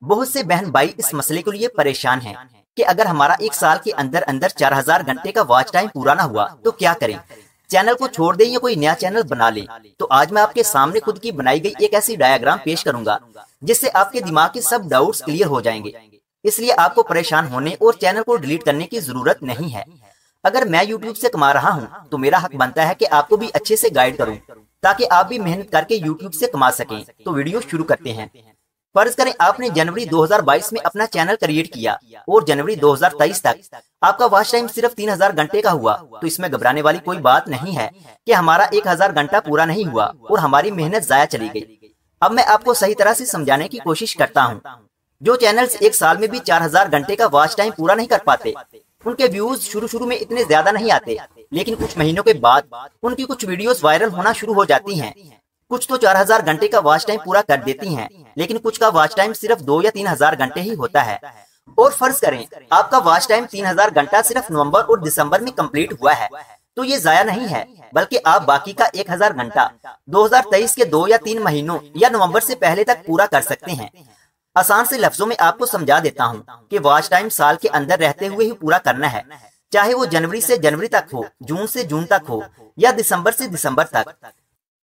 बहुत से बहन भाई इस मसले के लिए परेशान हैं कि अगर हमारा एक साल के अंदर अंदर 4000 घंटे का वॉच टाइम पूरा ना हुआ तो क्या करें, चैनल को छोड़ दें या कोई नया चैनल बना लें। तो आज मैं आपके सामने खुद की बनाई गई एक ऐसी डायग्राम पेश करूंगा जिससे आपके दिमाग के सब डाउट्स क्लियर हो जाएंगे। इसलिए आपको परेशान होने और चैनल को डिलीट करने की जरूरत नहीं है। अगर मैं यूट्यूब से कमा रहा हूँ तो मेरा हक बनता है कि आपको भी अच्छे से गाइड करूँ ताकि आप भी मेहनत करके यूट्यूब से कमा सकें। तो वीडियो शुरू करते हैं। फर्ज करें आपने जनवरी 2022 में अपना चैनल क्रिएट किया और जनवरी 2023 तक आपका वॉच टाइम सिर्फ 3000 घंटे का हुआ। तो इसमें घबराने वाली कोई बात नहीं है कि हमारा 1000 घंटा पूरा नहीं हुआ और हमारी मेहनत जाया चली गई। अब मैं आपको सही तरह से समझाने की कोशिश करता हूँ। जो चैनल्स एक साल में भी 4000 घंटे का वॉच टाइम पूरा नहीं कर पाते, उनके व्यूज शुरू में इतने ज्यादा नहीं आते, लेकिन कुछ महीनों के बाद उनकी कुछ वीडियोस वायरल होना शुरू हो जाती हैं। कुछ तो 4000 घंटे का वॉच टाइम पूरा कर देती हैं, लेकिन कुछ का वॉच टाइम सिर्फ 2 या 3000 घंटे ही होता है। और फर्ज करें आपका वॉच टाइम 3000 घंटा सिर्फ नवंबर और दिसंबर में कंप्लीट हुआ है, तो ये जाया नहीं है, बल्कि आप बाकी का 1000 घंटा 2023 के 2 या 3 महीनों या नवंबर से पहले तक पूरा कर सकते हैं। आसान से लफ्जों में आपको समझा देता हूँ कि वॉच टाइम साल के अंदर रहते हुए ही पूरा करना है, चाहे वो जनवरी से जनवरी तक हो, जून से जून तक हो या दिसंबर से दिसंबर तक।